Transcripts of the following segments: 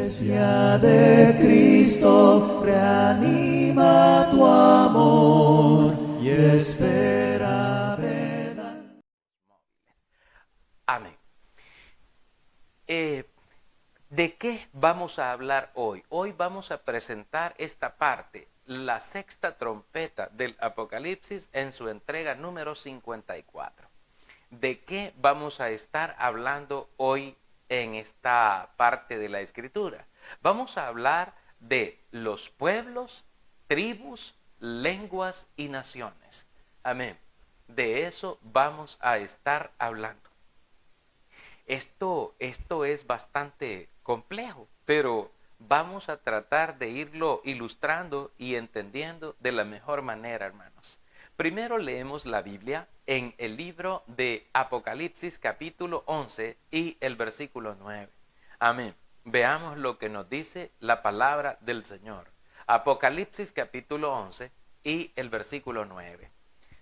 Iglesia de Cristo, reanima tu amor y espera verdad. Amén. ¿De qué vamos a hablar hoy? Hoy vamos a presentar esta parte, la sexta trompeta del Apocalipsis en su entrega número 54. ¿De qué vamos a estar hablando hoy en esta parte de la Escritura? Vamos a hablar de los pueblos, tribus, lenguas y naciones. Amén. De eso vamos a estar hablando. Esto es bastante complejo, pero vamos a tratar de irlo ilustrando y entendiendo de la mejor manera, hermanos. Primero leemos la Biblia en el libro de Apocalipsis capítulo 11 y el versículo 9. Amén. Veamos lo que nos dice la palabra del Señor. Apocalipsis capítulo 11 y el versículo 9.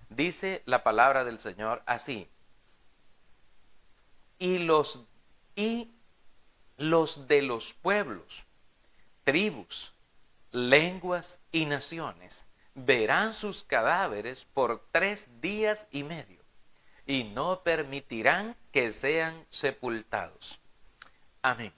Dice la palabra del Señor así: y los de los pueblos, tribus, lenguas y naciones verán sus cadáveres por 3 días y medio y no permitirán que sean sepultados. Amén.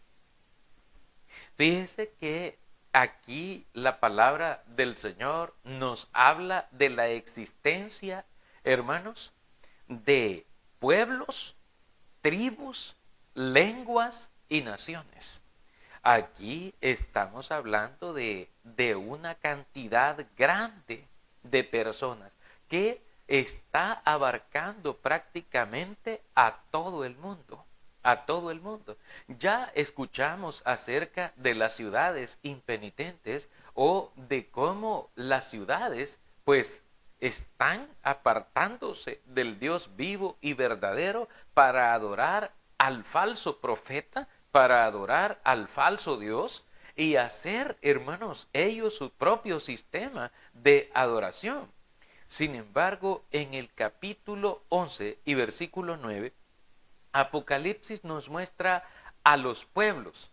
Fíjese que aquí la palabra del Señor nos habla de la existencia, hermanos, de pueblos, tribus, lenguas y naciones. Aquí estamos hablando de una cantidad grande de personas que está abarcando prácticamente a todo el mundo. A todo el mundo. Ya escuchamos acerca de las ciudades impenitentes o de cómo las ciudades, pues, están apartándose del Dios vivo y verdadero para adorar al falso profeta, para adorar al falso Dios y hacer, hermanos, ellos su propio sistema de adoración. Sin embargo, en el capítulo 11 y versículo 9, Apocalipsis nos muestra a los pueblos,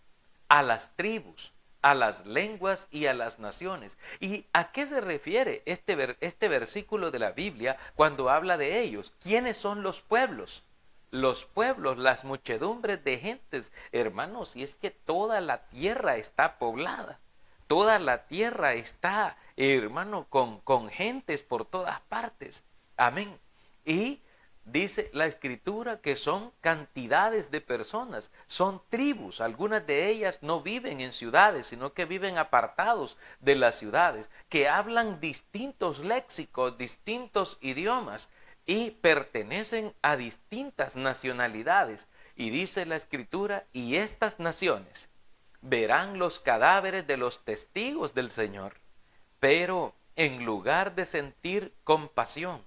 a las tribus, a las lenguas y a las naciones. ¿Y a qué se refiere este versículo de la Biblia cuando habla de ellos? ¿Quiénes son los pueblos? Los pueblos, las muchedumbres de gentes, hermanos, y es que toda la tierra está poblada. Toda la tierra está, hermano, con gentes por todas partes. Amén. Y dice la Escritura que son cantidades de personas, son tribus. Algunas de ellas no viven en ciudades, sino que viven apartados de las ciudades, que hablan distintos léxicos, distintos idiomas y pertenecen a distintas nacionalidades. Y dice la Escritura, y estas naciones verán los cadáveres de los testigos del Señor, pero en lugar de sentir compasión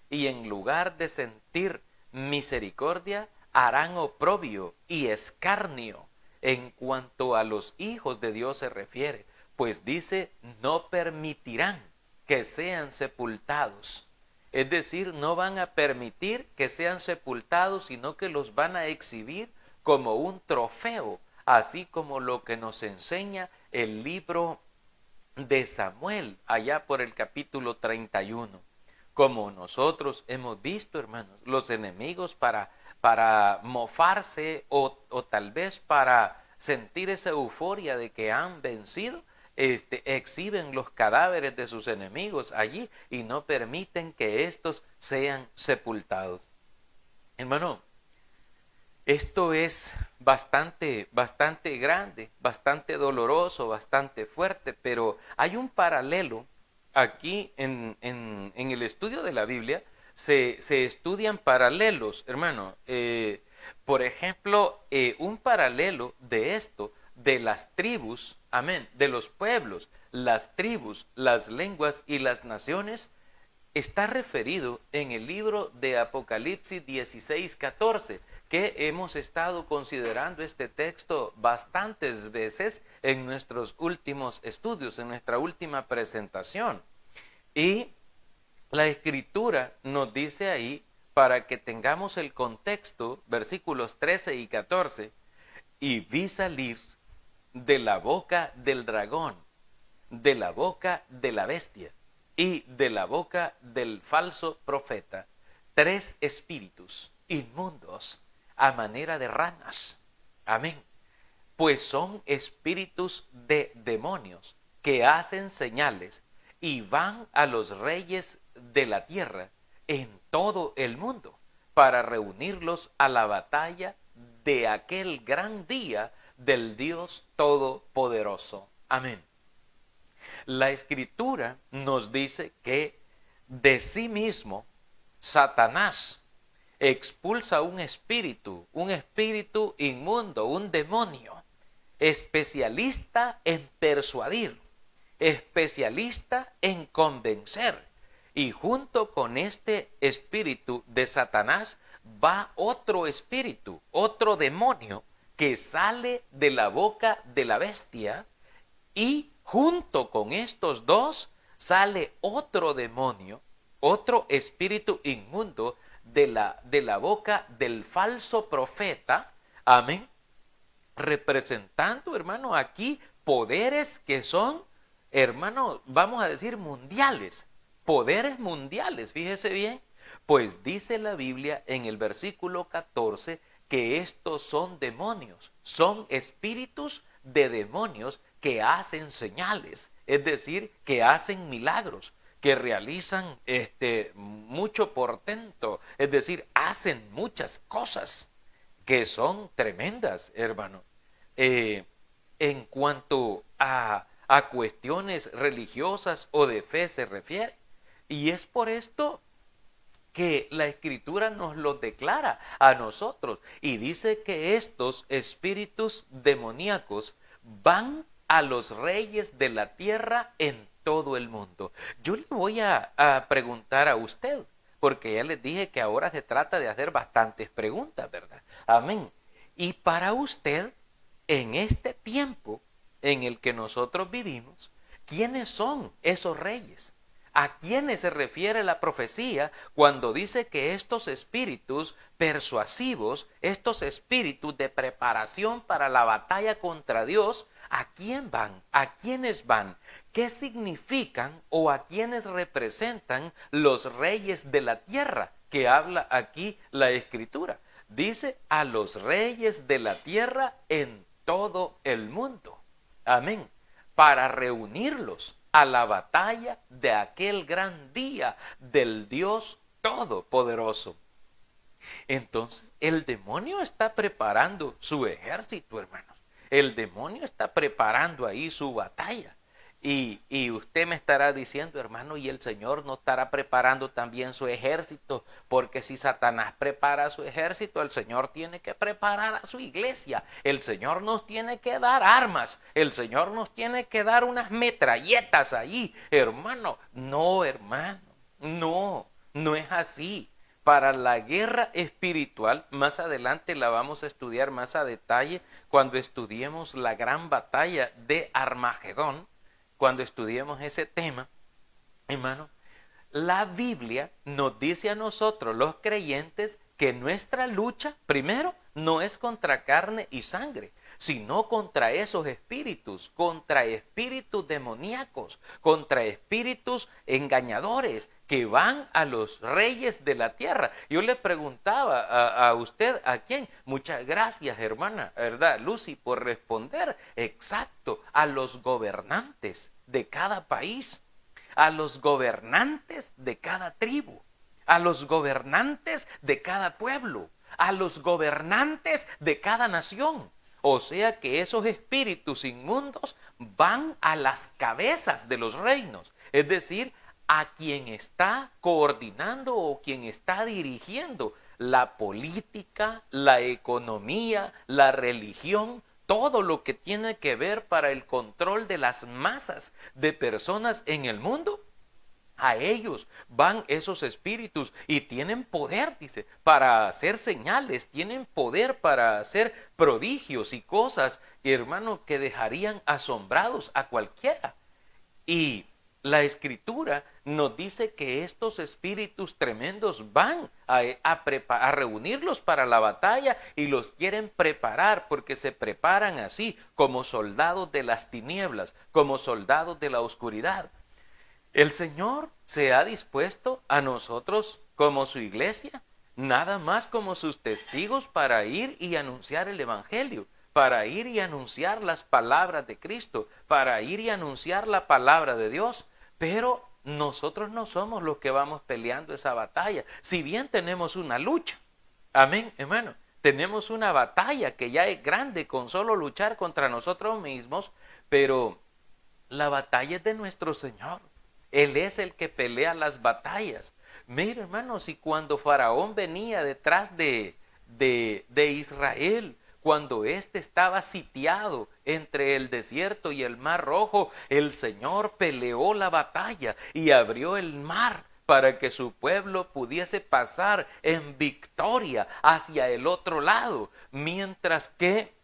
y en lugar de sentir misericordia, harán oprobio y escarnio en cuanto a los hijos de Dios se refiere, pues dice, no permitirán que sean sepultados. Es decir, no van a permitir que sean sepultados, sino que los van a exhibir como un trofeo, así como lo que nos enseña el libro de Samuel, allá por el capítulo 31. Como nosotros hemos visto, hermanos, los enemigos para mofarse o tal vez para sentir esa euforia de que han vencido, exhiben los cadáveres de sus enemigos allí y no permiten que estos sean sepultados. Hermano, esto es bastante grande, bastante doloroso, bastante fuerte, pero hay un paralelo aquí en el estudio de la Biblia. Se estudian paralelos, hermano. Por ejemplo, un paralelo de esto, de las tribus, amén, de los pueblos, las tribus, las lenguas y las naciones, está referido en el libro de Apocalipsis 16:14, que hemos estado considerando este texto bastantes veces en nuestros últimos estudios, en nuestra última presentación. Y la Escritura nos dice ahí, para que tengamos el contexto, versículos 13 y 14, y vi salir de la boca del dragón, de la boca de la bestia y de la boca del falso profeta, 3 espíritus inmundos a manera de ranas. Amén. Pues son espíritus de demonios que hacen señales y van a los reyes de la tierra en todo el mundo para reunirlos a la batalla de aquel gran día del Dios Todopoderoso. Amén. La Escritura nos dice que de sí mismo Satanás expulsa un espíritu inmundo, un demonio, especialista en persuadir, especialista en convencer. Y junto con este espíritu de Satanás va otro espíritu, otro demonio que sale de la boca de la bestia, y junto con estos dos sale otro demonio, otro espíritu inmundo de la boca del falso profeta. Amén. Representando, hermano, aquí poderes que son, hermano, vamos a decir mundiales. Poderes mundiales, fíjese bien. Pues dice la Biblia en el versículo 14 que estos son demonios, son espíritus de demonios que hacen señales, es decir, que hacen milagros, que realizan mucho portento, es decir, hacen muchas cosas que son tremendas, hermano. En cuanto a cuestiones religiosas o de fe se refiere. Y es por esto que la Escritura nos lo declara a nosotros y dice que estos espíritus demoníacos van a los reyes de la tierra en todo el mundo. Yo le voy a preguntar a usted, porque ya les dije que ahora se trata de hacer bastantes preguntas, ¿verdad? Amén. Y para usted, en este tiempo en el que nosotros vivimos, ¿quiénes son esos reyes? ¿A quiénes se refiere la profecía cuando dice que estos espíritus persuasivos, estos espíritus de preparación para la batalla contra Dios, ¿a quién van? ¿A quiénes van? ¿Qué significan o a quiénes representan los reyes de la tierra que habla aquí la Escritura? Dice a los reyes de la tierra en todo el mundo. Amén. Para reunirlos a la batalla de aquel gran día del Dios Todopoderoso. Entonces, el demonio está preparando su ejército, hermanos. El demonio está preparando ahí su batalla. Y usted me estará diciendo, hermano, ¿y el Señor no estará preparando también su ejército? Porque si Satanás prepara su ejército, el Señor tiene que preparar a su iglesia. El Señor nos tiene que dar armas. El Señor nos tiene que dar unas metralletas ahí, hermano. No, hermano, no es así. Para la guerra espiritual, más adelante la vamos a estudiar más a detalle cuando estudiemos la gran batalla de Armagedón. Cuando estudiemos ese tema, hermano, la Biblia nos dice a nosotros, los creyentes, que nuestra lucha, primero, no es contra carne y sangre, sino contra esos espíritus, contra espíritus demoníacos, contra espíritus engañadores que van a los reyes de la tierra. Yo le preguntaba a usted, ¿a quién? Muchas gracias, hermana, ¿verdad, Lucy, por responder? Exacto, a los gobernantes de cada país, a los gobernantes de cada tribu, a los gobernantes de cada pueblo, a los gobernantes de cada nación. O sea que esos espíritus inmundos van a las cabezas de los reinos, es decir, a quien está coordinando o quien está dirigiendo la política, la economía, la religión, todo lo que tiene que ver para el control de las masas de personas en el mundo. A ellos van esos espíritus y tienen poder, dice, para hacer señales, tienen poder para hacer prodigios y cosas, hermano, que dejarían asombrados a cualquiera. Y la Escritura nos dice que estos espíritus tremendos van a reunirlos para la batalla y los quieren preparar, porque se preparan así como soldados de las tinieblas, como soldados de la oscuridad. El Señor se ha dispuesto a nosotros como su iglesia, nada más como sus testigos para ir y anunciar el Evangelio, para ir y anunciar las palabras de Cristo, para ir y anunciar la palabra de Dios. Pero nosotros no somos los que vamos peleando esa batalla, si bien tenemos una lucha. Amén, hermano. Tenemos una batalla que ya es grande con solo luchar contra nosotros mismos, pero la batalla es de nuestro Señor. Él es el que pelea las batallas. Mira, hermanos, y cuando Faraón venía detrás de Israel, cuando éste estaba sitiado entre el desierto y el mar rojo, el Señor peleó la batalla y abrió el mar para que su pueblo pudiese pasar en victoria hacia el otro lado, mientras que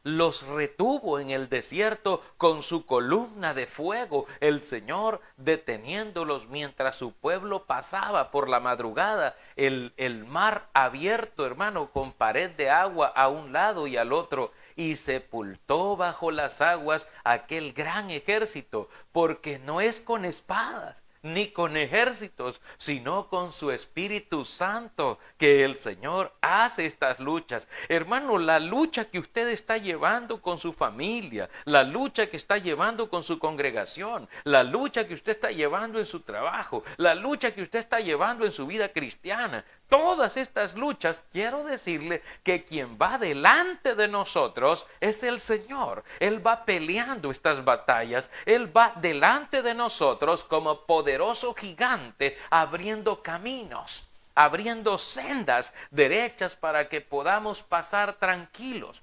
los retuvo en el desierto con su columna de fuego, el Señor deteniéndolos mientras su pueblo pasaba por la madrugada, el mar abierto, hermano, con pared de agua a un lado y al otro, y sepultó bajo las aguas aquel gran ejército, porque no es con espadas ni con ejércitos, sino con su Espíritu Santo, que el Señor hace estas luchas. Hermano, la lucha que usted está llevando con su familia, la lucha que está llevando con su congregación, la lucha que usted está llevando en su trabajo, la lucha que usted está llevando en su vida cristiana, todas estas luchas, quiero decirle que quien va delante de nosotros es el Señor. Él va peleando estas batallas, Él va delante de nosotros como poderoso gigante, abriendo caminos, abriendo sendas derechas para que podamos pasar tranquilos.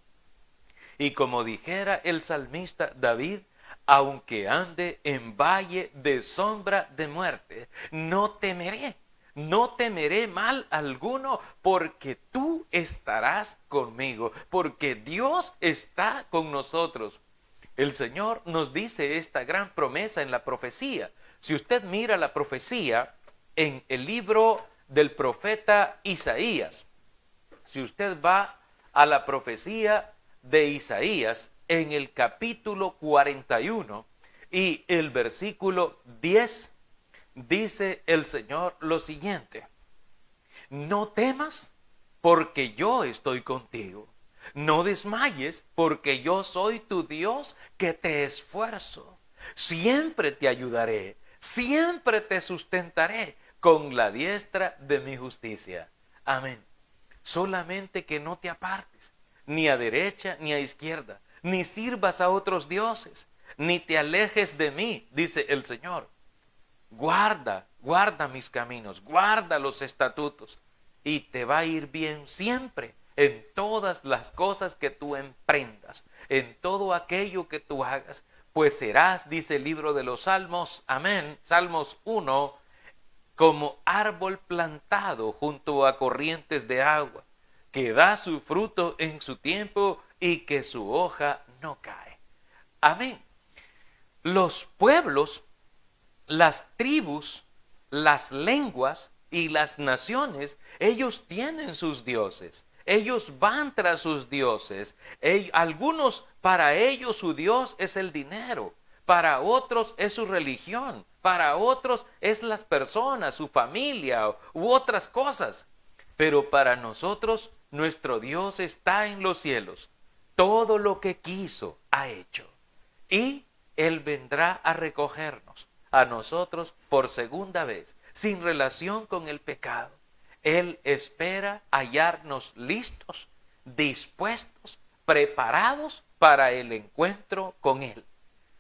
Y como dijera el salmista David, aunque ande en valle de sombra de muerte, no temeré. No temeré mal alguno, porque tú estarás conmigo, porque Dios está con nosotros. El Señor nos dice esta gran promesa en la profecía. Si usted mira la profecía en el libro del profeta Isaías, si usted va a la profecía de Isaías en el capítulo 41 y el versículo 10, dice el Señor lo siguiente: no temas, porque yo estoy contigo. No desmayes, porque yo soy tu Dios que te esfuerzo. Siempre te ayudaré, siempre te sustentaré con la diestra de mi justicia. Amén. Solamente que no te apartes, ni a derecha ni a izquierda, ni sirvas a otros dioses, ni te alejes de mí, dice el Señor. Guarda mis caminos, guarda los estatutos, y te va a ir bien siempre en todas las cosas que tú emprendas, en todo aquello que tú hagas, pues serás, dice el libro de los Salmos, amén, Salmos 1, como árbol plantado junto a corrientes de agua, que da su fruto en su tiempo y que su hoja no cae. Amén. Los pueblos, las tribus, las lenguas y las naciones, ellos tienen sus dioses. Ellos van tras sus dioses. Algunos, para ellos su Dios es el dinero. Para otros es su religión. Para otros es las personas, su familia u otras cosas. Pero para nosotros, nuestro Dios está en los cielos. Todo lo que quiso ha hecho. Y Él vendrá a recogernos a nosotros por segunda vez, sin relación con el pecado. Él espera hallarnos listos, dispuestos, preparados para el encuentro con Él.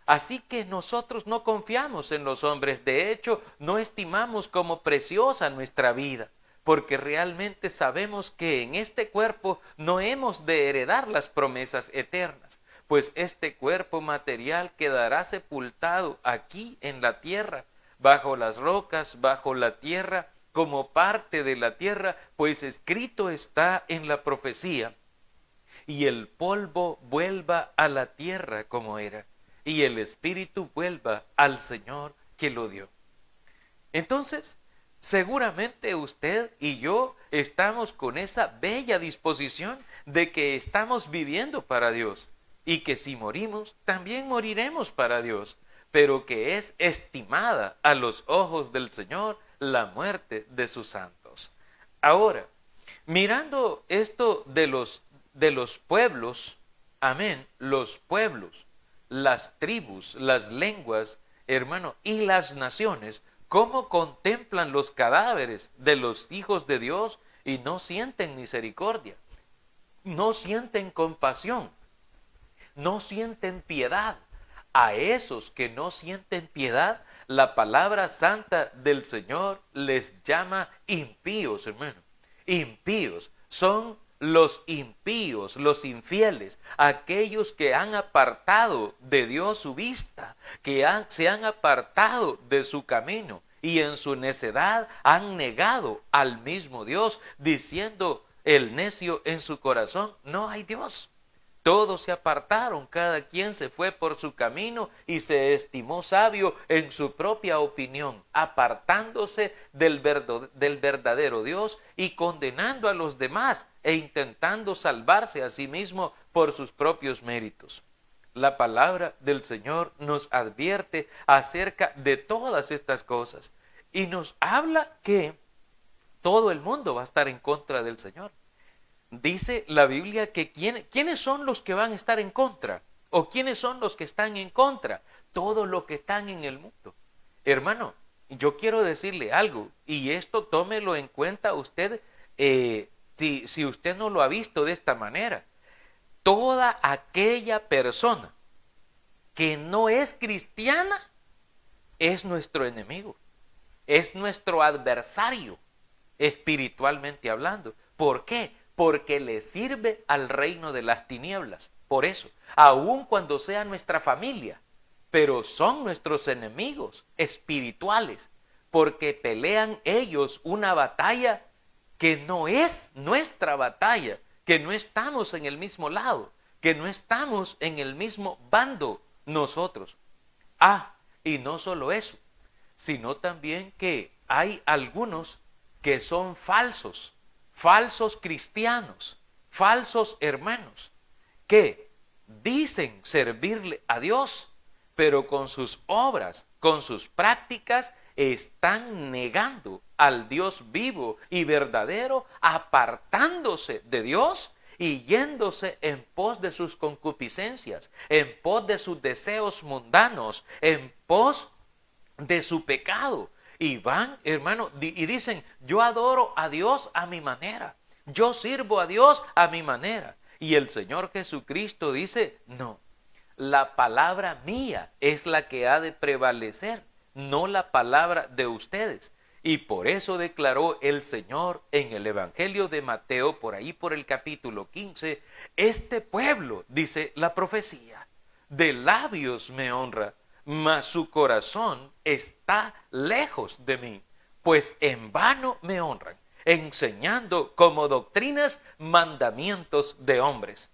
Así que nosotros no confiamos en los hombres, de hecho, no estimamos como preciosa nuestra vida, porque realmente sabemos que en este cuerpo no hemos de heredar las promesas eternas, pues este cuerpo material quedará sepultado aquí en la tierra, bajo las rocas, bajo la tierra, como parte de la tierra, pues escrito está en la profecía: y el polvo vuelva a la tierra como era, y el espíritu vuelva al Señor que lo dio. Entonces, seguramente usted y yo estamos con esa bella disposición de que estamos viviendo para Dios y que si morimos, también moriremos para Dios, pero que es estimada a los ojos del Señor la muerte de sus santos. Ahora, mirando esto de los pueblos, amén, los pueblos, las tribus, las lenguas, hermano, y las naciones, cómo contemplan los cadáveres de los hijos de Dios y no sienten misericordia, no sienten compasión, no sienten piedad. A esos que no sienten piedad, la palabra santa del Señor les llama impíos, hermano. Impíos son los impíos, los infieles, aquellos que han apartado de Dios su vista, que se han apartado de su camino y en su necedad han negado al mismo Dios, diciendo el necio en su corazón, no hay Dios. Todos se apartaron, cada quien se fue por su camino y se estimó sabio en su propia opinión, apartándose del verdadero Dios y condenando a los demás e intentando salvarse a sí mismo por sus propios méritos. La palabra del Señor nos advierte acerca de todas estas cosas y nos habla que todo el mundo va a estar en contra del Señor. Dice la Biblia que ¿quiénes son los que van a estar en contra? ¿O quiénes son los que están en contra? Todos los que están en el mundo. Hermano, yo quiero decirle algo, y esto tómelo en cuenta usted, si usted no lo ha visto de esta manera. Toda aquella persona que no es cristiana es nuestro enemigo, es nuestro adversario, espiritualmente hablando. ¿Por qué? Porque le sirve al reino de las tinieblas. Por eso, aun cuando sea nuestra familia, pero son nuestros enemigos espirituales, porque pelean ellos una batalla que no es nuestra batalla, que no estamos en el mismo lado, que no estamos en el mismo bando nosotros. Y no solo eso, sino también que hay algunos que son falsos cristianos, falsos hermanos, que dicen servirle a Dios, pero con sus obras, con sus prácticas, están negando al Dios vivo y verdadero, apartándose de Dios y yéndose en pos de sus concupiscencias, en pos de sus deseos mundanos, en pos de su pecado. Y van, hermano, y dicen, yo adoro a Dios a mi manera, yo sirvo a Dios a mi manera. Y el Señor Jesucristo dice, no, la palabra mía es la que ha de prevalecer, no la palabra de ustedes. Y por eso declaró el Señor en el Evangelio de Mateo, por ahí por el capítulo 15, este pueblo, dice la profecía, de labios me honra, mas su corazón está lejos de mí, pues en vano me honran, enseñando como doctrinas mandamientos de hombres.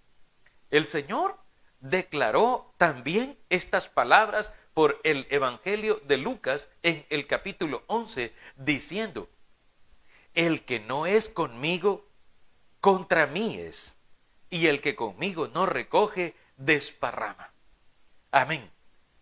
El Señor declaró también estas palabras por el Evangelio de Lucas en el capítulo 11, diciendo, el que no es conmigo, contra mí es, y el que conmigo no recoge, desparrama. Amén.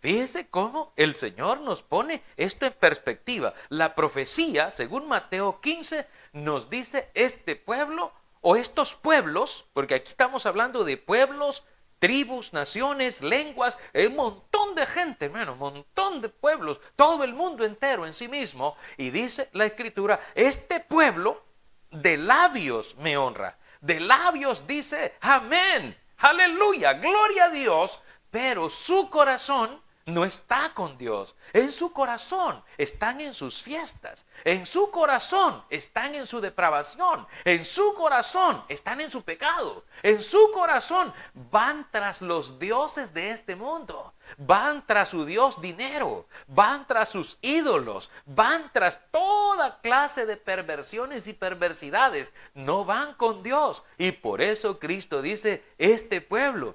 Fíjese cómo el Señor nos pone esto en perspectiva. La profecía, según Mateo 15, nos dice este pueblo o estos pueblos, porque aquí estamos hablando de pueblos, tribus, naciones, lenguas, un montón de gente, hermano, un montón de pueblos, todo el mundo entero en sí mismo. Y dice la Escritura, este pueblo de labios me honra. De labios dice, amén, aleluya, gloria a Dios, pero su corazón no está con Dios. En su corazón están en sus fiestas. En su corazón están en su depravación. En su corazón están en su pecado. En su corazón van tras los dioses de este mundo. Van tras su Dios dinero. Van tras sus ídolos. Van tras toda clase de perversiones y perversidades. No van con Dios. Y por eso Cristo dice, este pueblo,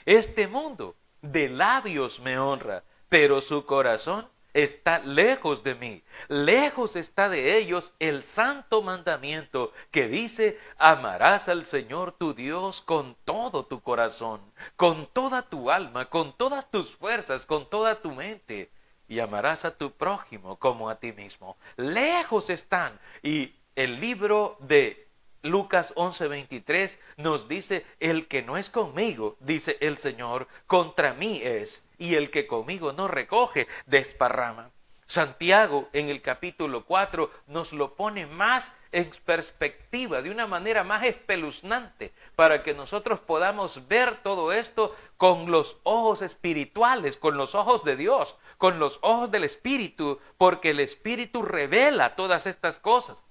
este mundo, de labios me honra, pero su corazón está lejos de mí. Lejos está de ellos el santo mandamiento que dice: amarás al Señor tu Dios con todo tu corazón, con toda tu alma, con todas tus fuerzas, con toda tu mente. Y amarás a tu prójimo como a ti mismo. Lejos están. Y el libro de Lucas 11:23 nos dice: el que no es conmigo, dice el Señor, contra mí es, y el que conmigo no recoge, desparrama. Santiago en el capítulo 4 nos lo pone más en perspectiva, de una manera más espeluznante, para que nosotros podamos ver todo esto con los ojos espirituales, con los ojos de Dios, con los ojos del Espíritu, porque el Espíritu revela todas estas cosas.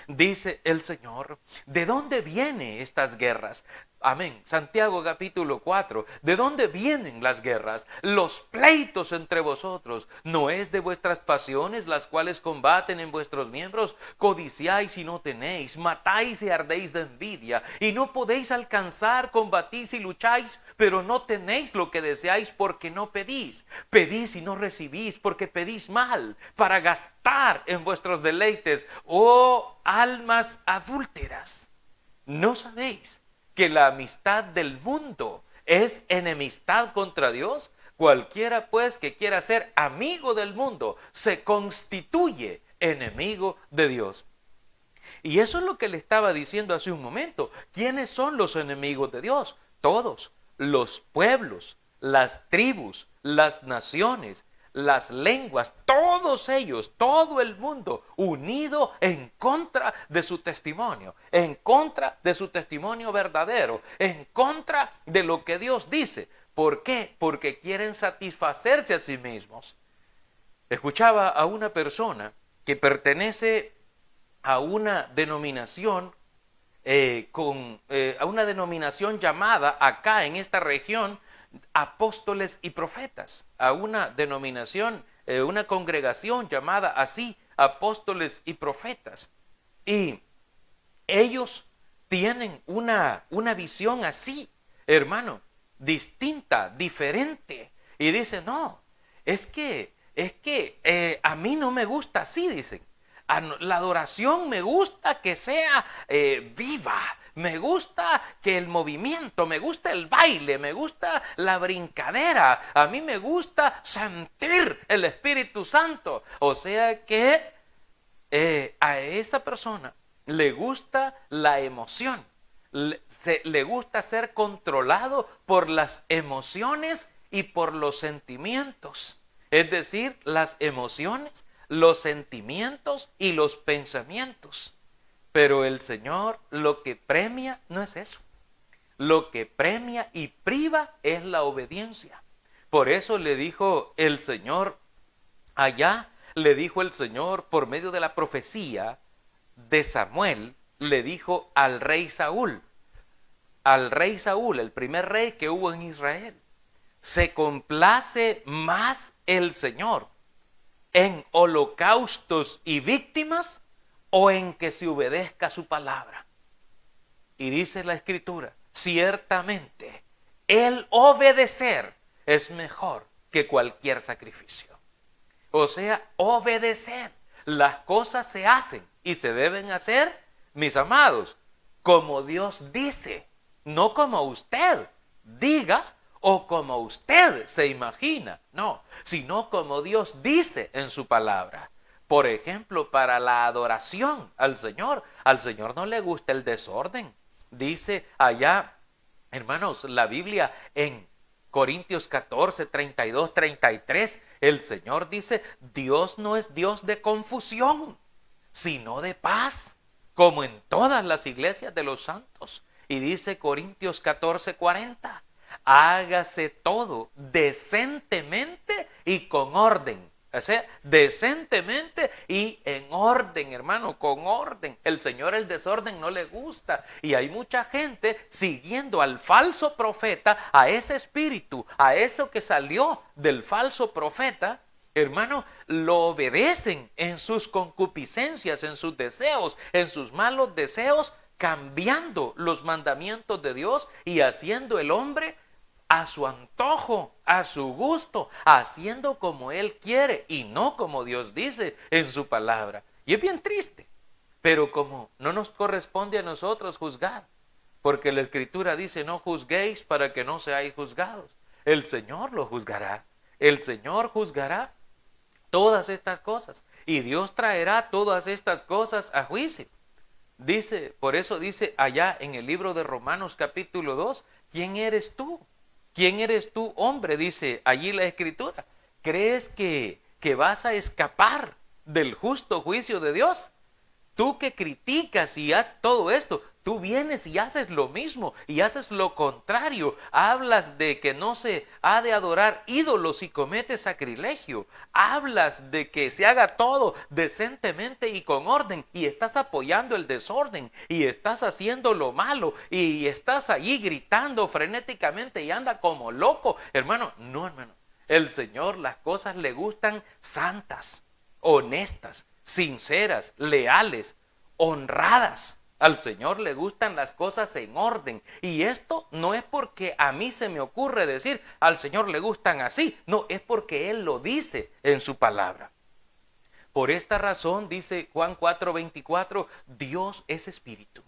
Dice el Señor: ¿de dónde vienen estas guerras? Amén. Santiago capítulo 4. ¿De dónde vienen las guerras? Los pleitos entre vosotros. ¿No es de vuestras pasiones las cuales combaten en vuestros miembros? Codiciáis y no tenéis, matáis y ardéis de envidia, y no podéis alcanzar, combatís y lucháis, pero no tenéis lo que deseáis porque no pedís. Pedís y no recibís porque pedís mal, para gastar en vuestros deleites. Oh almas adúlteras, ¿no sabéis que la amistad del mundo es enemistad contra Dios? Cualquiera pues que quiera ser amigo del mundo se constituye enemigo de Dios. Y eso es lo que le estaba diciendo hace un momento. ¿Quiénes son los enemigos de Dios? Todos, los pueblos, las tribus, las naciones, las lenguas, todos ellos, todo el mundo unido en contra de su testimonio, en contra de su testimonio verdadero, en contra de lo que Dios dice. ¿Por qué? Porque quieren satisfacerse a sí mismos. Escuchaba a una persona que pertenece a una denominación a una denominación llamada acá en esta región apóstoles y profetas, a una denominación, una congregación llamada así, apóstoles y profetas. Y ellos tienen una visión así, hermano, distinta, diferente. Y dicen: no, es que a mí no me gusta así, dicen. La adoración me gusta que sea viva, me gusta que el movimiento, me gusta el baile, me gusta la brincadera, a mí me gusta sentir el Espíritu Santo. O sea que a esa persona le gusta la emoción, le gusta ser controlado por las emociones y por los sentimientos. Es decir, las emociones, los sentimientos y los pensamientos. Pero el Señor lo que premia no es eso. Lo que premia y priva es la obediencia. Por eso le dijo el Señor allá, le dijo el Señor por medio de la profecía de Samuel, le dijo al rey Saúl, el primer rey que hubo en Israel: ¿se complace más el Señor en holocaustos y víctimas o en que se obedezca su palabra? Y dice la Escritura: ciertamente el obedecer es mejor que cualquier sacrificio. O sea, obedecer. Las cosas se hacen y se deben hacer, mis amados, como Dios dice, no como usted diga o como usted se imagina, no, sino como Dios dice en su palabra. Por ejemplo, para la adoración al Señor no le gusta el desorden. Dice allá, hermanos, la Biblia en Corintios 14, 32, 33, el Señor dice: Dios no es Dios de confusión, sino de paz, como en todas las iglesias de los santos. Y dice Corintios 14, 40, hágase todo decentemente y con orden. O sea, decentemente y en orden, hermano, con orden. El Señor el desorden no le gusta. Y hay mucha gente siguiendo al falso profeta, a ese espíritu, a eso que salió del falso profeta. Hermano, lo obedecen en sus concupiscencias, en sus deseos, en sus malos deseos, cambiando los mandamientos de Dios y haciendo el hombre a su antojo, a su gusto, haciendo como Él quiere y no como Dios dice en su palabra. Y es bien triste, pero como no nos corresponde a nosotros juzgar, porque la Escritura dice, no juzguéis para que no seáis juzgados. El Señor lo juzgará, el Señor juzgará todas estas cosas y Dios traerá todas estas cosas a juicio. Dice, por eso dice allá en el libro de Romanos capítulo 2, ¿quién eres tú? ¿Quién eres tú, hombre? Dice allí la Escritura. ¿Crees que vas a escapar del justo juicio de Dios? Tú que criticas y haces todo esto, tú vienes y haces lo mismo y haces lo contrario. Hablas de que no se ha de adorar ídolos y cometes sacrilegio. Hablas de que se haga todo decentemente y con orden y estás apoyando el desorden y estás haciendo lo malo y estás allí gritando frenéticamente y anda como loco. Hermano, no, hermano. El Señor las cosas le gustan santas, honestas, sinceras, leales, honradas. Al Señor le gustan las cosas en orden. Y esto no es porque a mí se me ocurre decir, al Señor le gustan así. No, es porque Él lo dice en su palabra. Por esta razón, dice Juan 4:24, Dios es espíritu.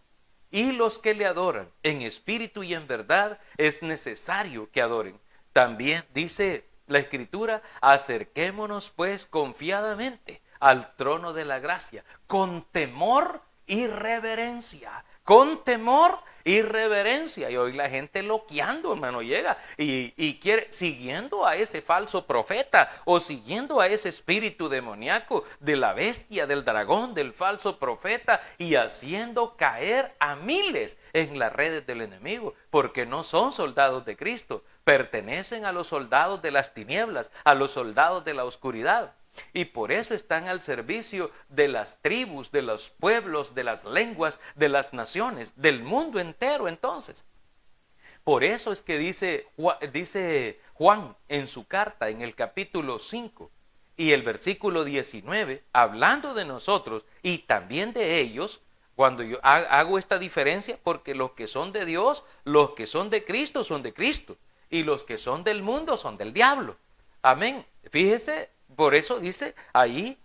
Y los que le adoran en espíritu y en verdad es necesario que adoren. También dice la Escritura, acerquémonos pues confiadamente al trono de la gracia, con temor y reverencia, con temor y reverencia. Y hoy la gente loqueando, hermano, llega y quiere, siguiendo a ese falso profeta o siguiendo a ese espíritu demoníaco de la bestia, del dragón, del falso profeta y haciendo caer a miles en las redes del enemigo, porque no son soldados de Cristo, pertenecen a los soldados de las tinieblas, a los soldados de la oscuridad. Y por eso están al servicio de las tribus, de los pueblos, de las lenguas, de las naciones, del mundo entero entonces. Por eso es que dice Juan en su carta en el capítulo 5 y el versículo 19, hablando de nosotros y también de ellos, cuando yo hago esta diferencia, porque los que son de Dios, los que son de Cristo son de Cristo, y los que son del mundo son del diablo. Amén. Fíjese, por eso dice ahí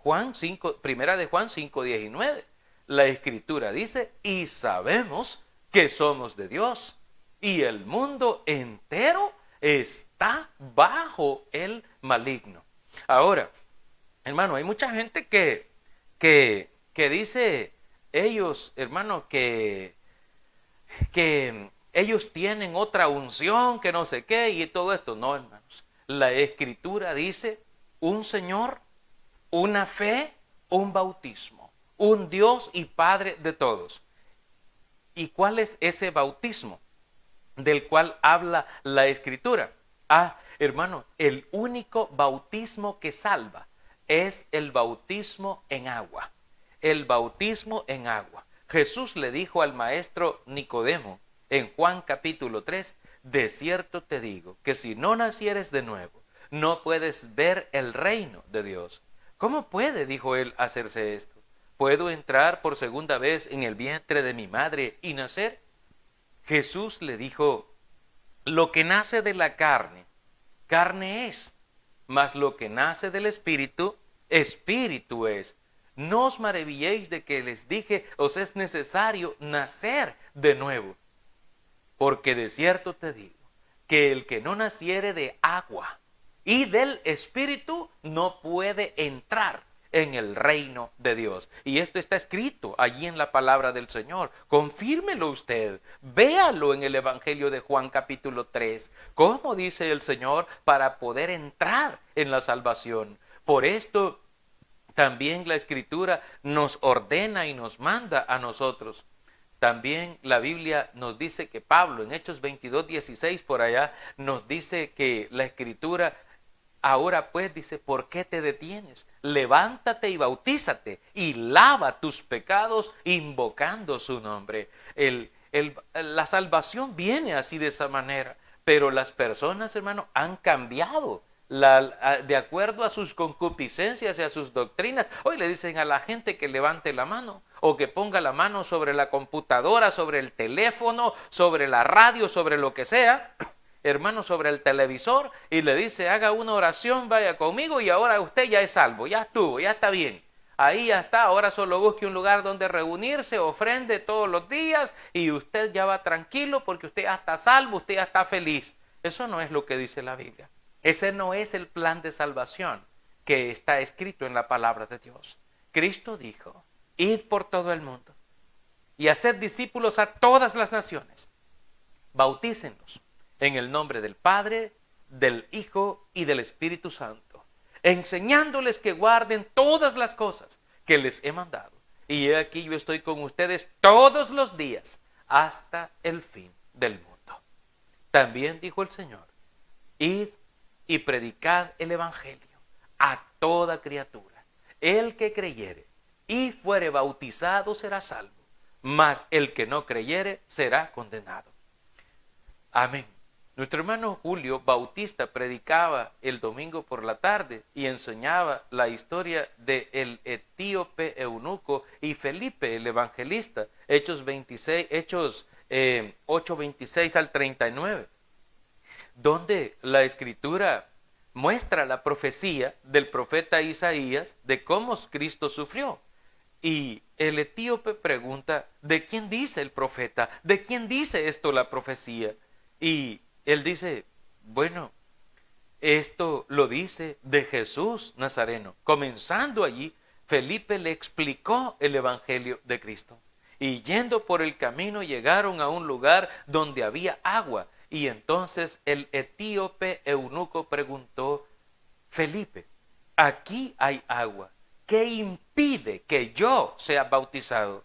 primera de Juan 5:19. La Escritura dice, y sabemos que somos de Dios, y el mundo entero está bajo el maligno. Ahora, hermano, hay mucha gente que dice, ellos, hermano, que ellos tienen otra unción, que no sé qué, y todo esto. No, hermanos. La Escritura dice, un Señor, una fe, un bautismo, un Dios y Padre de todos. ¿Y cuál es ese bautismo del cual habla la Escritura? Hermano, el único bautismo que salva es el bautismo en agua. El bautismo en agua. Jesús le dijo al maestro Nicodemo en Juan capítulo 3, de cierto te digo que si no nacieres de nuevo, no puedes ver el reino de Dios. ¿Cómo puede, dijo él, hacerse esto? ¿Puedo entrar por segunda vez en el vientre de mi madre y nacer? Jesús le dijo, lo que nace de la carne, carne es, mas lo que nace del espíritu, espíritu es. No os maravilléis de que les dije, os es necesario nacer de nuevo. Porque de cierto te digo, que el que no naciere de agua y del Espíritu no puede entrar en el reino de Dios. Y esto está escrito allí en la palabra del Señor. Confírmelo usted, véalo en el Evangelio de Juan capítulo 3. ¿Cómo dice el Señor para poder entrar en la salvación? Por esto también la Escritura nos ordena y nos manda a nosotros. También la Biblia nos dice que Pablo en Hechos 22:16 por allá nos dice que la Escritura, ahora pues dice, ¿por qué te detienes? Levántate y bautízate y lava tus pecados invocando su nombre. La salvación viene así de esa manera, pero las personas, hermano, han cambiado de acuerdo a sus concupiscencias y a sus doctrinas. Hoy le dicen a la gente que levante la mano o que ponga la mano sobre la computadora, sobre el teléfono, sobre la radio, sobre lo que sea, hermano, sobre el televisor y le dice, haga una oración, vaya conmigo y ahora usted ya es salvo, ya estuvo, ya está bien. Ahí ya está, ahora solo busque un lugar donde reunirse, ofrende todos los días y usted ya va tranquilo porque usted ya está salvo, usted ya está feliz. Eso no es lo que dice la Biblia. Ese no es el plan de salvación que está escrito en la palabra de Dios. Cristo dijo, id por todo el mundo y haced discípulos a todas las naciones. Bautícenlos en el nombre del Padre, del Hijo y del Espíritu Santo, enseñándoles que guarden todas las cosas que les he mandado. Y he aquí yo estoy con ustedes todos los días hasta el fin del mundo. También dijo el Señor, id y predicad el Evangelio a toda criatura. El que creyere y fuere bautizado será salvo, mas el que no creyere será condenado. Amén. Nuestro hermano Julio Bautista predicaba el domingo por la tarde y enseñaba la historia del etíope eunuco y Felipe el evangelista, Hechos 8:26 al 39, donde la escritura muestra la profecía del profeta Isaías de cómo Cristo sufrió. Y el etíope pregunta, ¿de quién dice el profeta? ¿De quién dice esto la profecía? Y él dice, bueno, esto lo dice de Jesús Nazareno. Comenzando allí, Felipe le explicó el evangelio de Cristo. Y yendo por el camino llegaron a un lugar donde había agua. Y entonces el etíope eunuco preguntó, Felipe, aquí hay agua. ¿Qué impide que yo sea bautizado?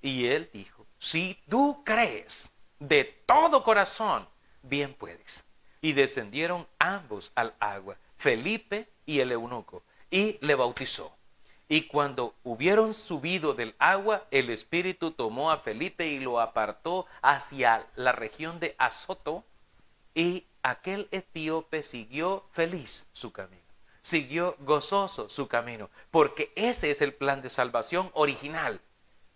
Y él dijo, si tú crees de todo corazón, bien puedes. Y descendieron ambos al agua, Felipe y el eunuco, y le bautizó. Y cuando hubieron subido del agua, el Espíritu tomó a Felipe y lo apartó hacia la región de Azoto, y aquel etíope siguió feliz su camino. Siguió gozoso su camino, porque ese es el plan de salvación original.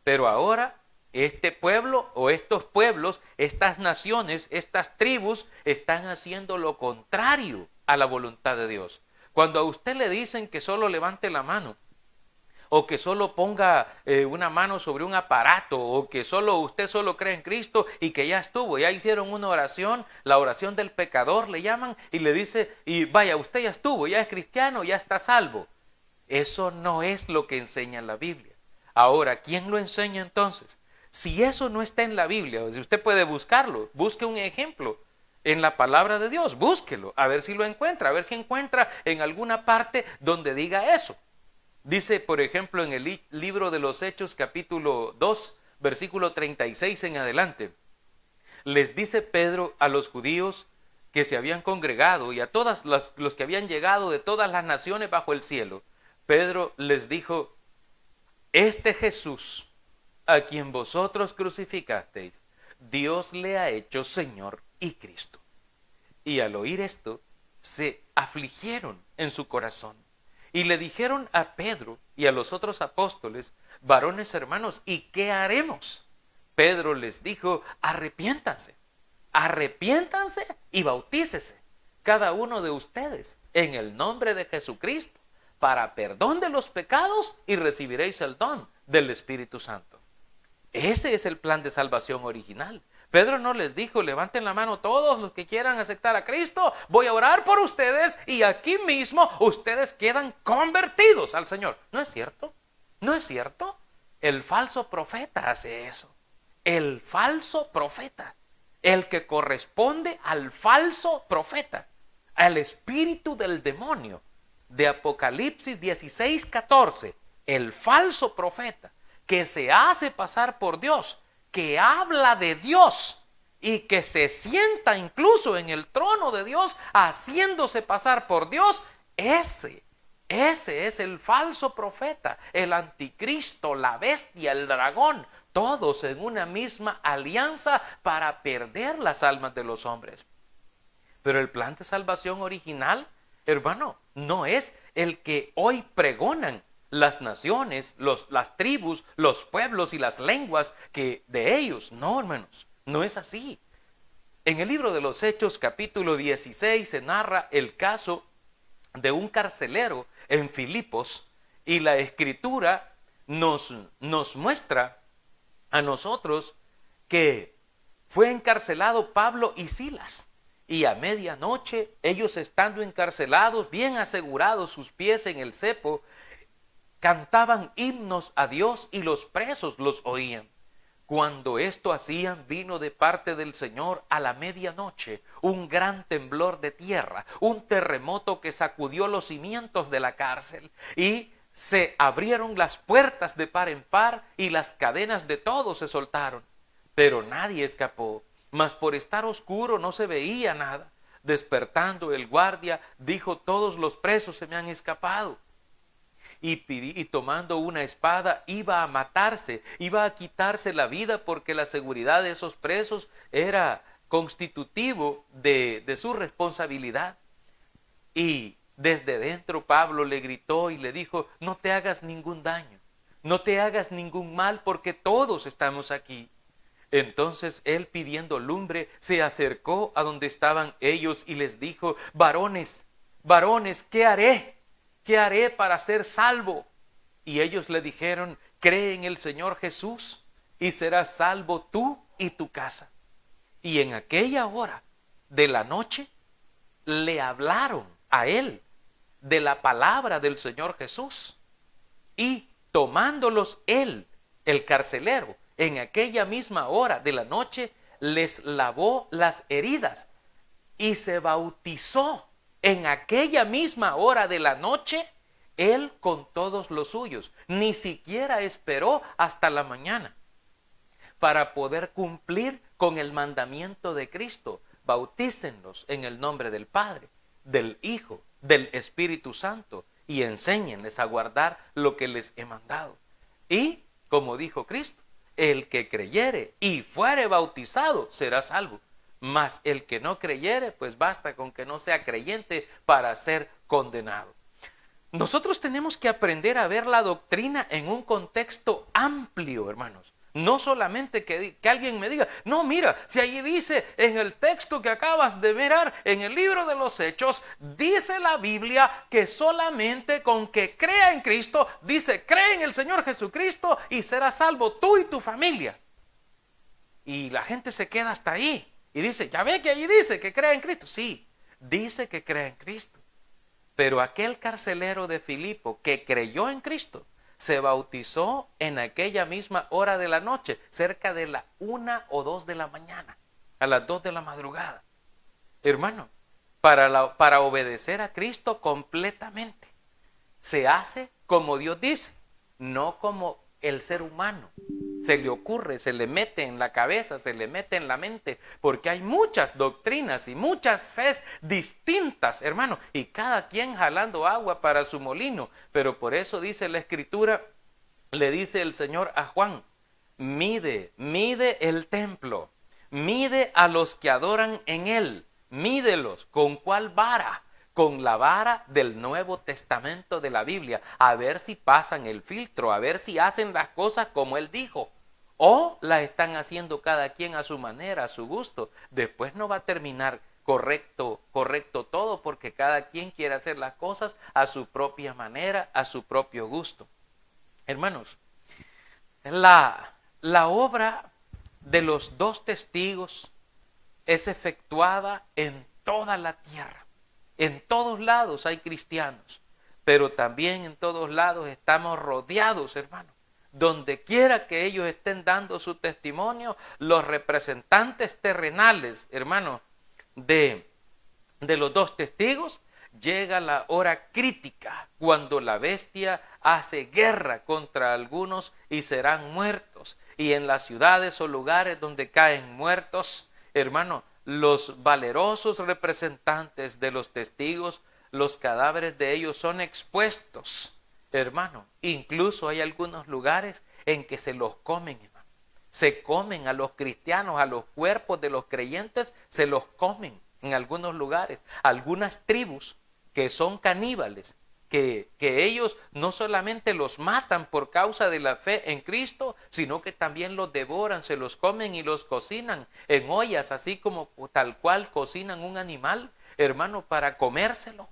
Pero ahora este pueblo o estos pueblos, estas naciones, estas tribus están haciendo lo contrario a la voluntad de Dios. Cuando a usted le dicen que solo levante la mano, o que solo ponga una mano sobre un aparato, o que usted solo cree en Cristo y que ya estuvo, ya hicieron una oración, la oración del pecador le llaman, y le dice, y vaya, usted ya estuvo, ya es cristiano, ya está salvo. Eso no es lo que enseña la Biblia. Ahora, ¿quién lo enseña entonces? Si eso no está en la Biblia, o si usted puede buscarlo, busque un ejemplo en la palabra de Dios, búsquelo, a ver si lo encuentra, a ver si encuentra en alguna parte donde diga eso. Dice, por ejemplo, en el libro de los Hechos, capítulo 2, versículo 36 en adelante, les dice Pedro a los judíos que se habían congregado y a todos los que habían llegado de todas las naciones bajo el cielo, Pedro les dijo, este Jesús, a quien vosotros crucificasteis, Dios le ha hecho Señor y Cristo. Y al oír esto, se afligieron en su corazón. Y le dijeron a Pedro y a los otros apóstoles, varones hermanos, ¿y qué haremos? Pedro les dijo, arrepiéntanse y bautícese, cada uno de ustedes, en el nombre de Jesucristo, para perdón de los pecados y recibiréis el don del Espíritu Santo. Ese es el plan de salvación original. Pedro no les dijo, levanten la mano todos los que quieran aceptar a Cristo, voy a orar por ustedes y aquí mismo ustedes quedan convertidos al Señor. ¿No es cierto? ¿No es cierto? El falso profeta hace eso. El falso profeta, el que corresponde al falso profeta, al espíritu del demonio de Apocalipsis 16:14, el falso profeta que se hace pasar por Dios, que habla de Dios y que se sienta incluso en el trono de Dios haciéndose pasar por Dios, ese es el falso profeta, el anticristo, la bestia, el dragón, todos en una misma alianza para perder las almas de los hombres. Pero el plan de salvación original, hermano, no es el que hoy pregonan las naciones, las tribus, los pueblos y las lenguas que de ellos. No, hermanos, no es así. En el libro de los Hechos, capítulo 16, se narra el caso de un carcelero en Filipos, y la Escritura nos muestra a nosotros que fue encarcelado Pablo y Silas. Y a medianoche, ellos estando encarcelados, bien asegurados sus pies en el cepo, cantaban himnos a Dios y los presos los oían. Cuando esto hacían, vino de parte del Señor a la medianoche un gran temblor de tierra, un terremoto que sacudió los cimientos de la cárcel, y se abrieron las puertas de par en par y las cadenas de todos se soltaron. Pero nadie escapó, mas por estar oscuro no se veía nada. Despertando el guardia, dijo: todos los presos se me han escapado. Y tomando una espada iba a matarse, iba a quitarse la vida, porque la seguridad de esos presos era constitutivo de su responsabilidad. Y desde dentro Pablo le gritó y le dijo: no te hagas ningún daño, no te hagas ningún mal, porque todos estamos aquí. Entonces él, pidiendo lumbre, se acercó a donde estaban ellos y les dijo: varones, ¿qué haré? ¿Qué haré para ser salvo? Y ellos le dijeron: cree en el Señor Jesús y serás salvo tú y tu casa. Y en aquella hora de la noche le hablaron a él de la palabra del Señor Jesús. Y tomándolos él, el carcelero, en aquella misma hora de la noche, les lavó las heridas y se bautizó. En aquella misma hora de la noche, él con todos los suyos. Ni siquiera esperó hasta la mañana para poder cumplir con el mandamiento de Cristo: bautícenlos en el nombre del Padre, del Hijo, del Espíritu Santo, y enséñenles a guardar lo que les he mandado. Y, como dijo Cristo, el que creyere y fuere bautizado será salvo. Mas el que no creyere, pues basta con que no sea creyente para ser condenado. Nosotros tenemos que aprender a ver la doctrina en un contexto amplio, hermanos. No solamente que alguien me diga: no, mira, si ahí dice en el texto que acabas de mirar, en el libro de los Hechos, dice la Biblia que solamente con que crea en Cristo, dice: cree en el Señor Jesucristo y serás salvo tú y tu familia. Y la gente se queda hasta ahí y dice: ya ve que ahí dice que crea en Cristo. Sí, dice que crea en Cristo. Pero aquel carcelero de Filipo que creyó en Cristo se bautizó en aquella misma hora de la noche, cerca de la 1 o 2 de la mañana, a las 2 de la madrugada. Hermano, para obedecer a Cristo completamente, se hace como Dios dice, no como el ser humano se le ocurre, se le mete en la cabeza, se le mete en la mente, porque hay muchas doctrinas y muchas fes distintas, hermano, y cada quien jalando agua para su molino. Pero por eso dice la Escritura, le dice el Señor a Juan: mide el templo, mide a los que adoran en él, mídelos. ¿Con cuál vara? Con la vara del Nuevo Testamento de la Biblia, a ver si pasan el filtro, a ver si hacen las cosas como él dijo, o las están haciendo cada quien a su manera, a su gusto. Después no va a terminar correcto todo, porque cada quien quiere hacer las cosas a su propia manera, a su propio gusto. Hermanos, la obra de los 2 testigos es efectuada en toda la tierra. En todos lados hay cristianos, pero también en todos lados estamos rodeados, hermano. Donde quiera que ellos estén dando su testimonio, los representantes terrenales, hermano, de los 2 testigos, llega la hora crítica, cuando la bestia hace guerra contra algunos y serán muertos. Y en las ciudades o lugares donde caen muertos, hermano, los valerosos representantes de los testigos, los cadáveres de ellos son expuestos, hermano. Incluso hay algunos lugares en que se los comen, hermano. Se comen a los cristianos, a los cuerpos de los creyentes, se los comen en algunos lugares. Algunas tribus que son caníbales que ellos no solamente los matan por causa de la fe en Cristo, sino que también los devoran, se los comen y los cocinan en ollas, así como tal cual cocinan un animal, hermano, para comérselo.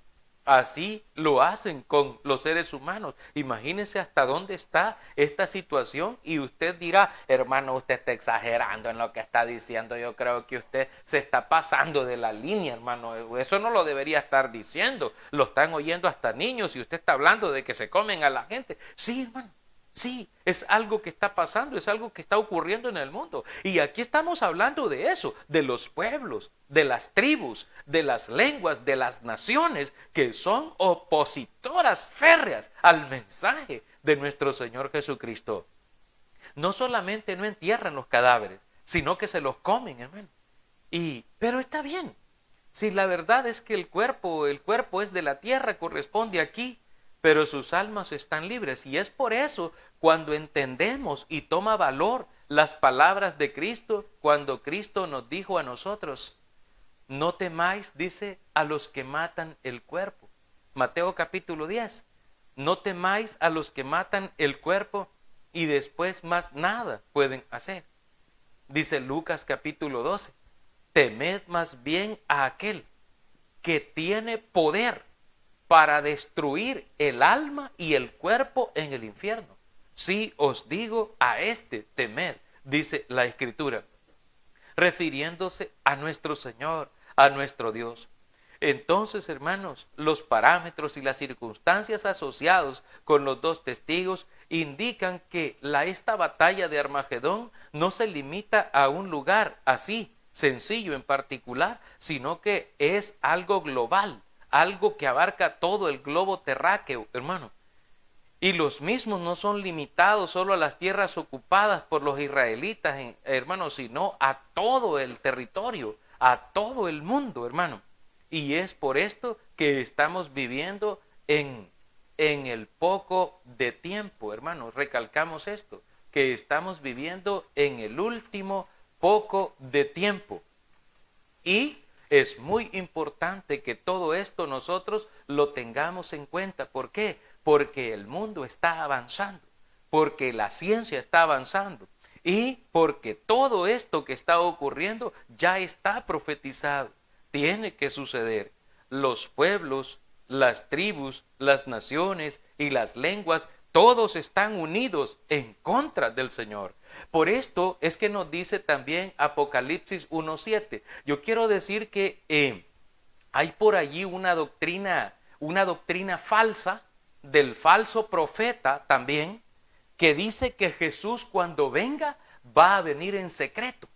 Así lo hacen con los seres humanos. Imagínense hasta dónde está esta situación y usted dirá, hermano, usted está exagerando en lo que está diciendo. Yo creo que usted se está pasando de la línea, hermano. Eso no lo debería estar diciendo. Lo están oyendo hasta niños y usted está hablando de que se comen a la gente. Sí, hermano. Sí, es algo que está pasando, es algo que está ocurriendo en el mundo. Y aquí estamos hablando de eso, de los pueblos, de las tribus, de las lenguas, de las naciones que son opositoras férreas al mensaje de nuestro Señor Jesucristo. No solamente no entierran los cadáveres, sino que se los comen, hermano. Pero está bien. Si la verdad es que el cuerpo es de la tierra, corresponde aquí, pero sus almas están libres. Y es por eso cuando entendemos y toma valor las palabras de Cristo, cuando Cristo nos dijo a nosotros, no temáis, dice, a los que matan el cuerpo. Mateo capítulo 10, no temáis a los que matan el cuerpo y después más nada pueden hacer. Dice Lucas capítulo 12, temed más bien a aquel que tiene poder para destruir el alma y el cuerpo en el infierno. Sí os digo, a este temed, dice la Escritura, refiriéndose a nuestro Señor, a nuestro Dios. Entonces, hermanos, los parámetros y las circunstancias asociados con los dos testigos indican que esta batalla de Armagedón no se limita a un lugar así, sencillo en particular, sino que es algo global, algo que abarca todo el globo terráqueo, hermano. Y los mismos no son limitados solo a las tierras ocupadas por los israelitas, hermano, sino a todo el territorio, a todo el mundo, hermano. Y es por esto que estamos viviendo en el poco de tiempo, hermano. Recalcamos esto, que estamos viviendo en el último poco de tiempo. Y es muy importante que todo esto nosotros lo tengamos en cuenta. ¿Por qué? Porque el mundo está avanzando, porque la ciencia está avanzando y porque todo esto que está ocurriendo ya está profetizado. Tiene que suceder. Los pueblos, las tribus, las naciones y las lenguas, todos están unidos en contra del Señor. Por esto es que nos dice también Apocalipsis 1:7. Yo quiero decir que hay por allí una doctrina falsa del falso profeta también, que dice que Jesús cuando venga va a venir en secreto,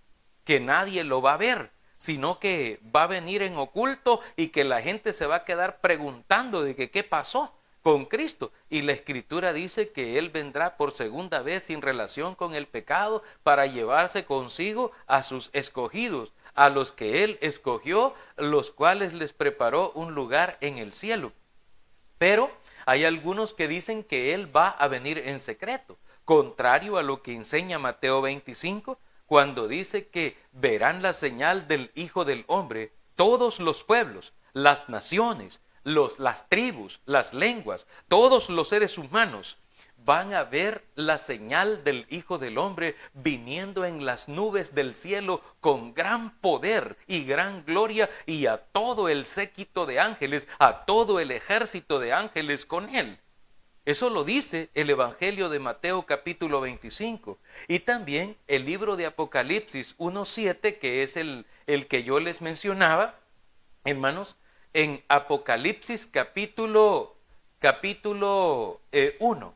que nadie lo va a ver, sino que va a venir en oculto y que la gente se va a quedar preguntando de que qué pasó con Cristo. Y la Escritura dice que Él vendrá por segunda vez sin relación con el pecado para llevarse consigo a sus escogidos, a los que Él escogió, los cuales les preparó un lugar en el cielo. Pero hay algunos que dicen que Él va a venir en secreto, contrario a lo que enseña Mateo 25, cuando dice que verán la señal del Hijo del Hombre todos los pueblos, las naciones, las tribus, las lenguas, todos los seres humanos van a ver la señal del Hijo del Hombre viniendo en las nubes del cielo con gran poder y gran gloria, y a todo el séquito de ángeles, a todo el ejército de ángeles con él. Eso lo dice el Evangelio de Mateo capítulo 25 y también el libro de Apocalipsis 1:7, que es el que yo les mencionaba, hermanos. En Apocalipsis capítulo 1,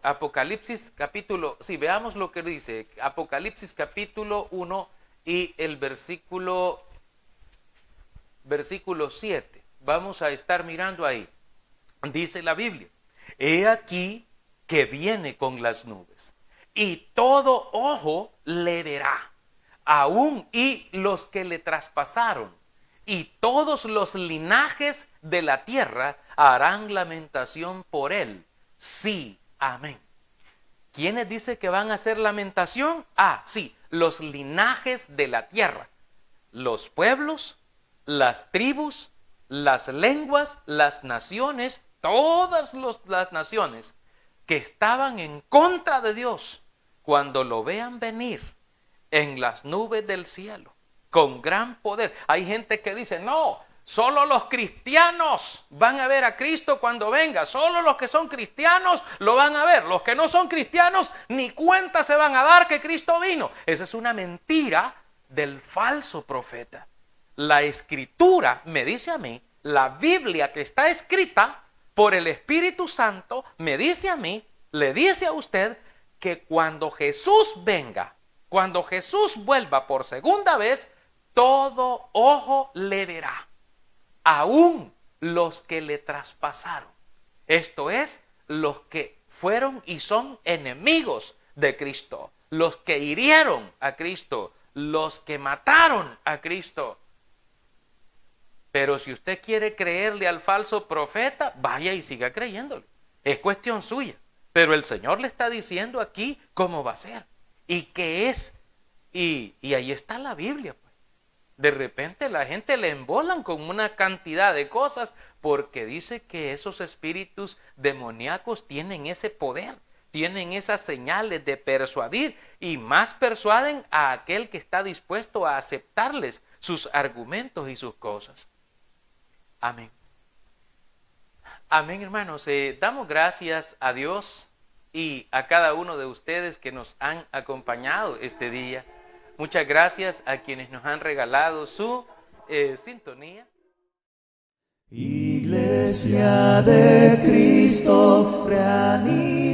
Apocalipsis capítulo, veamos lo que dice, Apocalipsis capítulo 1 y el versículo 7, vamos a estar mirando ahí, dice la Biblia, he aquí que viene con las nubes, y todo ojo le verá, aún y los que le traspasaron, y todos los linajes de la tierra harán lamentación por él. Sí, amén. ¿Quiénes dicen que van a hacer lamentación? Sí, los linajes de la tierra. Los pueblos, las tribus, las lenguas, las naciones, todas las naciones que estaban en contra de Dios, cuando lo vean venir en las nubes del cielo, con gran poder. Hay gente que dice, no, solo los cristianos van a ver a Cristo cuando venga, solo los que son cristianos lo van a ver, los que no son cristianos ni cuenta se van a dar que Cristo vino. Esa es una mentira del falso profeta. La Escritura me dice a mí, la Biblia que está escrita por el Espíritu Santo me dice a mí, le dice a usted, que cuando Jesús venga, cuando Jesús vuelva por segunda vez, todo ojo le verá, aún los que le traspasaron. Esto es, los que fueron y son enemigos de Cristo, los que hirieron a Cristo, los que mataron a Cristo. Pero si usted quiere creerle al falso profeta, vaya y siga creyéndole. Es cuestión suya. Pero el Señor le está diciendo aquí cómo va a ser y qué es. Y ahí está la Biblia. Pues. De repente la gente le embolan con una cantidad de cosas porque dice que esos espíritus demoníacos tienen ese poder, tienen esas señales de persuadir y más persuaden a aquel que está dispuesto a aceptarles sus argumentos y sus cosas. Amén. Amén, hermanos. Damos gracias a Dios y a cada uno de ustedes que nos han acompañado este día. Muchas gracias a quienes nos han regalado su sintonía. Iglesia de Cristo, reanima.